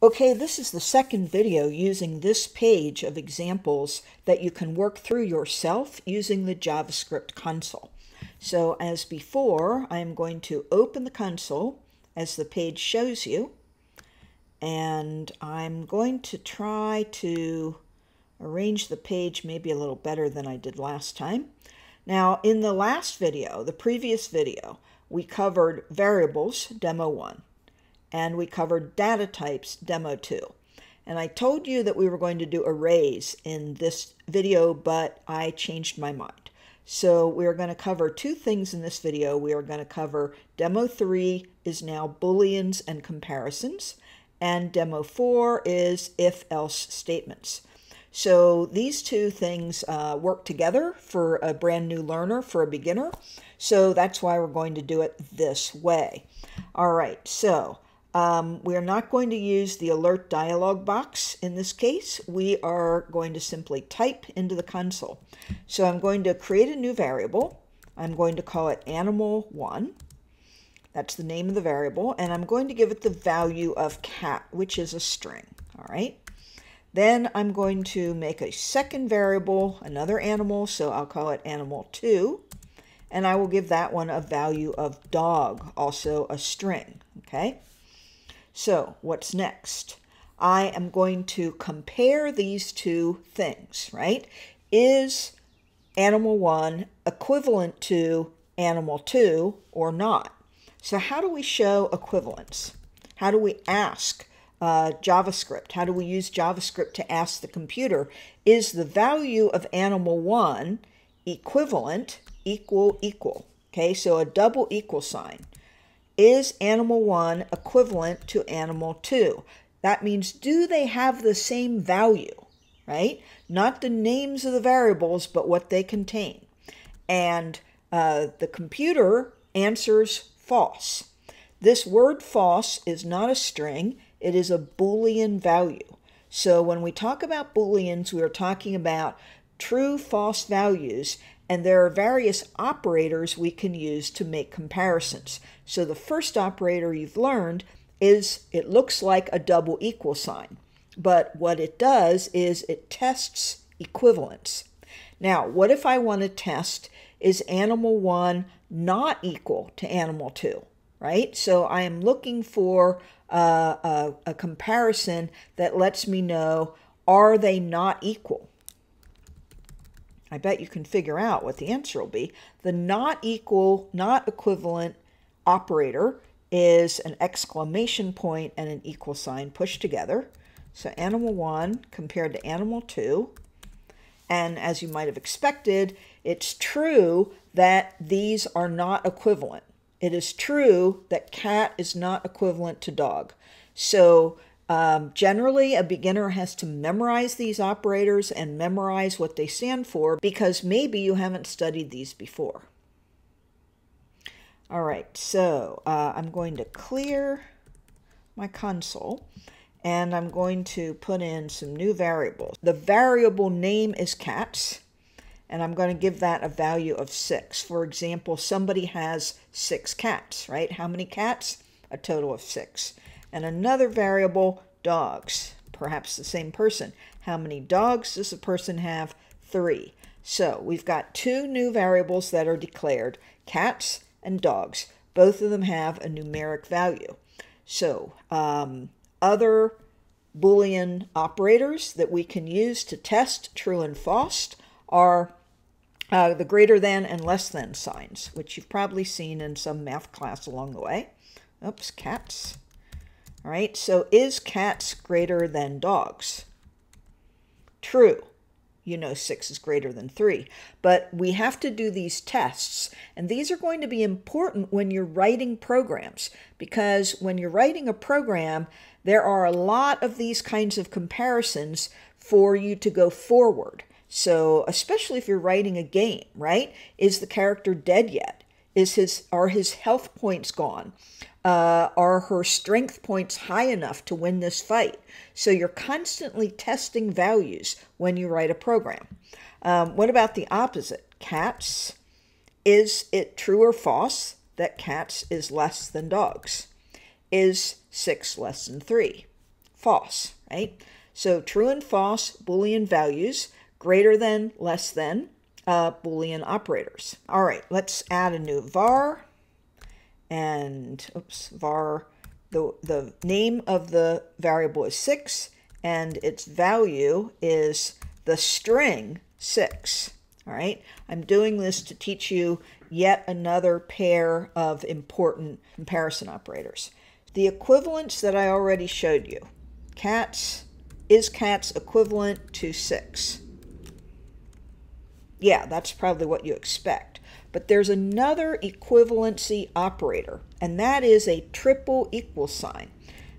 Okay, this is the second video using this page of examples that you can work through yourself using the JavaScript console. So as before, I'm going to open the console as the page shows you, and I'm going to try to arrange the page maybe a little better than I did last time. Now, in the last video, the previous video, we covered variables, demo 1. And we covered data types, demo 2. And I told you that we were going to do arrays in this video, but I changed my mind. So we're going to cover two things in this video. We are going to cover demo 3 is now Booleans and comparisons, and demo 4 is if-else statements. So these two things work together for a brand new learner, for a beginner. So that's why we're going to do it this way. All right, so we're not going to use the alert dialog box in this case. We are going to simply type into the console. So I'm going to create a new variable. I'm going to call it animal1. That's the name of the variable. And I'm going to give it the value of cat, which is a string. All right. Then I'm going to make a second variable, another animal. So I'll call it animal2. And I will give that one a value of dog, also a string. Okay. So what's next? I am going to compare these two things, right? Is animal1 equivalent to animal2 or not? So how do we show equivalence? How do we ask JavaScript? How do we use JavaScript to ask the computer, is the value of animal1 equivalent, equal? Okay, so a double equal sign. Is animal1 equivalent to animal2? That means, do they have the same value, right? Not the names of the variables, but what they contain. And the computer answers false. This word false is not a string. It is a Boolean value. So when we talk about Booleans, we are talking about true, false values. And there are various operators we can use to make comparisons. So the first operator you've learned is, it looks like a double equal sign. But what it does is it tests equivalence. Now, what if I want to test, is animal1 not equal to animal2, right? So I am looking for a comparison that lets me know, are they not equal? I bet you can figure out what the answer will be. The not equal, not equivalent operator is an exclamation point and an equal sign pushed together. So animal1 compared to animal2. And as you might have expected, it's true that these are not equivalent. It is true that cat is not equivalent to dog. So generally, a beginner has to memorize these operators and memorize what they stand for, because maybe you haven't studied these before. All right, so I'm going to clear my console, and I'm going to put in some new variables. The variable name is cats, and I'm going to give that a value of 6. For example, somebody has 6 cats, right? How many cats? A total of 6. And another variable, dogs, perhaps the same person. How many dogs does a person have? 3. So we've got two new variables that are declared, cats and dogs. Both of them have a numeric value. So other Boolean operators that we can use to test true and false are the greater than and less than signs, which you've probably seen in some math class along the way. Oops, cats. All right, so is cats greater than dogs? True. You know 6 is greater than 3. But we have to do these tests, and these are going to be important when you're writing programs, because when you're writing a program, there are a lot of these kinds of comparisons for you to go forward. So especially if you're writing a game, right? Is the character dead yet? Are his health points gone? Are her strength points high enough to win this fight? So you're constantly testing values when you write a program. What about the opposite? Cats, is it true or false that cats is less than dogs? Is 6 less than 3? false, right? So true and false Boolean values, greater than, less than, Boolean operators. All right, let's add a new var. And var, the name of the variable is 6, and its value is the string 6. All right, I'm doing this to teach you yet another pair of important comparison operators. The equivalents that I already showed you. Is cats equivalent to 6? Yeah, that's probably what you expect. But there's another equivalency operator, and that is a triple equal sign.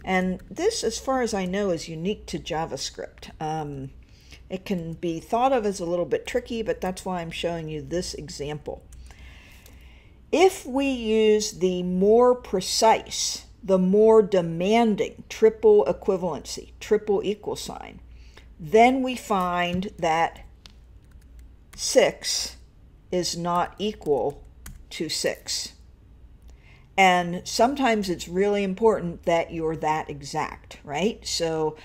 And this, as far as I know, is unique to JavaScript. It can be thought of as a little bit tricky, but that's why I'm showing you this example. If we use the more precise, the more demanding triple equivalency, triple equal sign, then we find that 6 is not equal to 6. And sometimes it's really important that you're that exact, right? So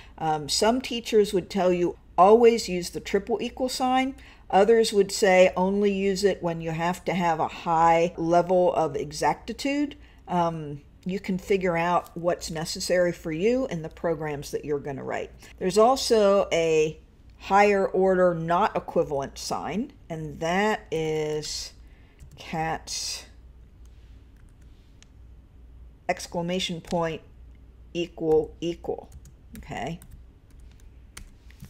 some teachers would tell you always use the triple equal sign. Others would say only use it when you have to have a high level of exactitude. You can figure out what's necessary for you in the programs that you're going to write. There's also a higher order not equivalent sign, and that is cats exclamation point equal equal. Okay,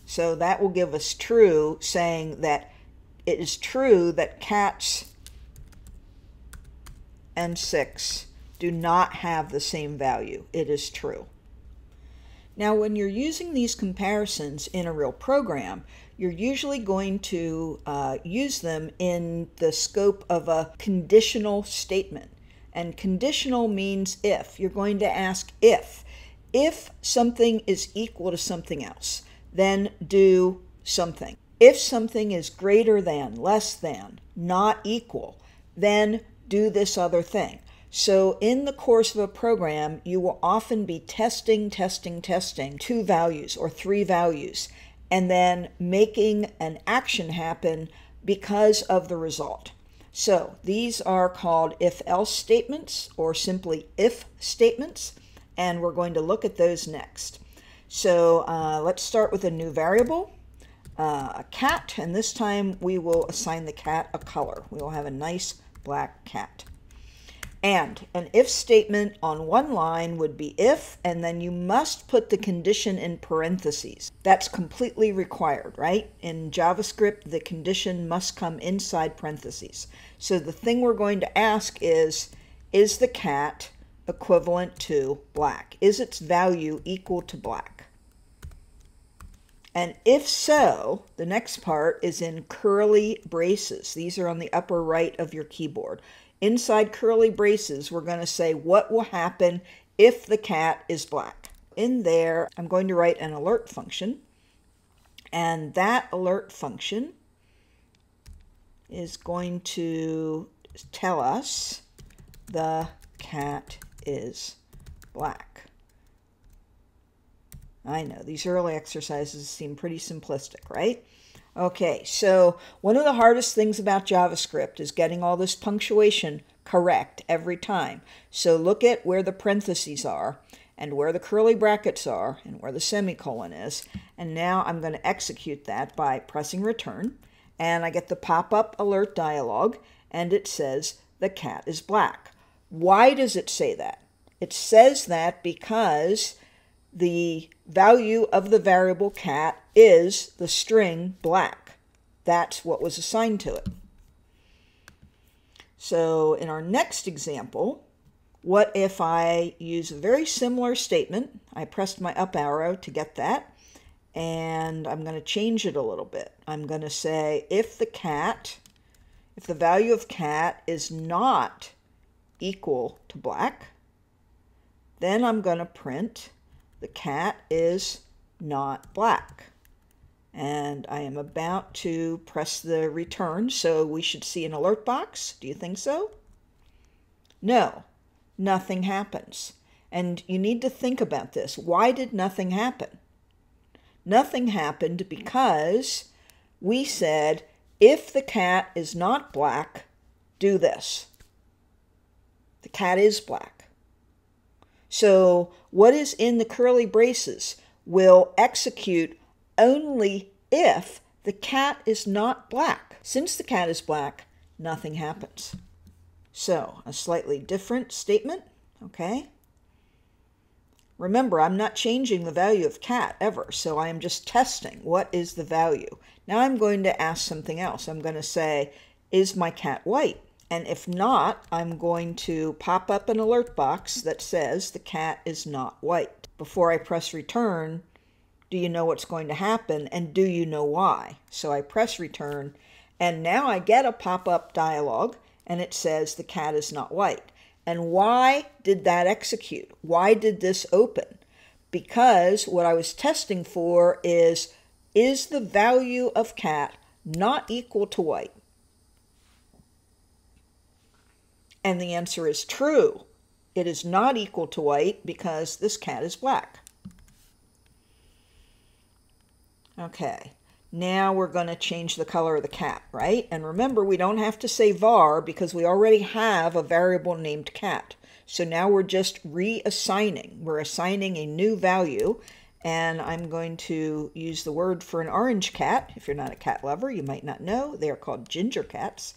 so that will give us true, saying that it is true that cats and 6 do not have the same value. It is true. Now, when you're using these comparisons in a real program, you're usually going to use them in the scope of a conditional statement. And conditional means if. You're going to ask if. If something is equal to something else, then do something. If something is greater than, less than, not equal, then do this other thing. So in the course of a program, you will often be testing 2 values or 3 values, and then making an action happen because of the result. So these are called if-else statements, or simply if statements, and we're going to look at those next. So let's start with a new variable, a cat, and this time we will assign the cat a color. We will have a nice black cat. And an if statement on one line would be if, and then you must put the condition in parentheses. That's completely required, right? In JavaScript, the condition must come inside parentheses. So the thing we're going to ask is the cat equivalent to black? Is its value equal to black? And if so, the next part is in curly braces. These are on the upper right of your keyboard. Inside curly braces, we're going to say what will happen if the cat is black. In there, I'm going to write an alert function, and that alert function is going to tell us the cat is black. I know, these early exercises seem pretty simplistic, right? Okay, so one of the hardest things about JavaScript is getting all this punctuation correct every time. So look at where the parentheses are, and where the curly brackets are, and where the semicolon is. And now I'm going to execute that by pressing return, and I get the pop-up alert dialog, and it says the cat is black. Why does it say that? It says that because the value of the variable cat is the string black. That's what was assigned to it. So in our next example, what if I use a very similar statement? I pressed my up arrow to get that, and I'm going to change it a little bit. I'm going to say if the value of cat is not equal to black, then I'm going to print the cat is not black. And I am about to press the return, so we should see an alert box. Do you think so? No, nothing happens. And you need to think about this. Why did nothing happen? Nothing happened because we said, if the cat is not black, do this. The cat is black. So what is in the curly braces will execute only if the cat is not black. Since the cat is black, nothing happens. So a slightly different statement, okay? Remember, I'm not changing the value of cat ever, so I am just testing what is the value. Now I'm going to ask something else. I'm going to say, is my cat white? And if not, I'm going to pop up an alert box that says the cat is not white. Before I press return, do you know what's going to happen, and do you know why? So I press return, and now I get a pop-up dialog, and it says the cat is not white. And why did that execute? Why did this open? Because what I was testing for is the value of cat not equal to white? And the answer is true. It is not equal to white because this cat is black. Okay, now we're going to change the color of the cat, right? And remember, we don't have to say var because we already have a variable named cat. So now we're just reassigning. We're assigning a new value, and I'm going to use the word for an orange cat. If you're not a cat lover, you might not know. They are called ginger cats.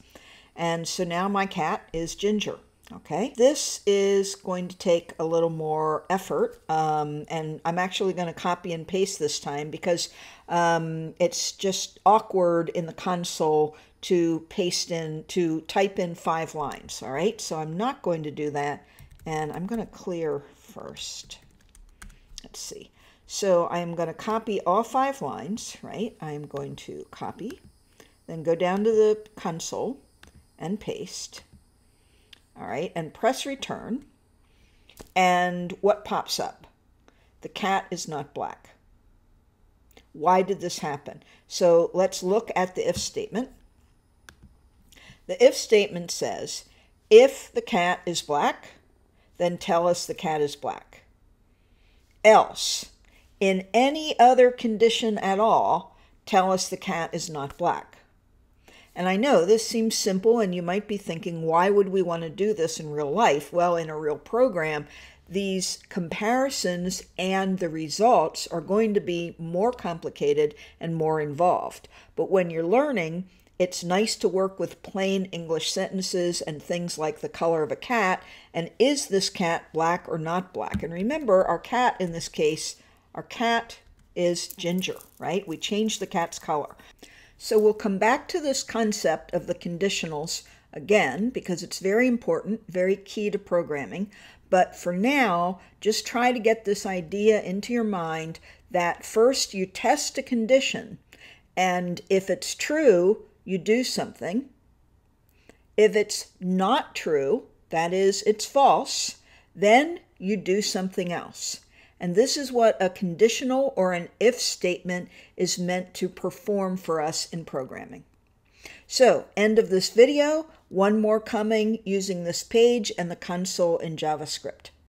And so now my cat is Ginger. Okay, this is going to take a little more effort, and I'm actually going to copy and paste this time because it's just awkward in the console to type in 5 lines. All right, so I'm not going to do that, and I'm going to clear first. Let's see. So I'm going to copy all 5 lines, right? I'm going to copy, then go down to the console and paste. All right, and press return, and what pops up? The cat is not black. Why did this happen? So let's look at the if statement. The if statement says, if the cat is black, then tell us the cat is black. Else, in any other condition at all, tell us the cat is not black. And I know this seems simple, and you might be thinking, why would we want to do this in real life? Well, in a real program, these comparisons and the results are going to be more complicated and more involved. But when you're learning, it's nice to work with plain English sentences and things like the color of a cat, and is this cat black or not black? And remember, our cat in this case, our cat is Ginger, right? We changed the cat's color. So we'll come back to this concept of the conditionals again, because it's very important, very key to programming. But for now, just try to get this idea into your mind that first you test a condition, and if it's true, you do something. If it's not true, that is, it's false, then you do something else. And this is what a conditional or an if statement is meant to perform for us in programming. So, end of this video. One more coming using this page and the console in JavaScript.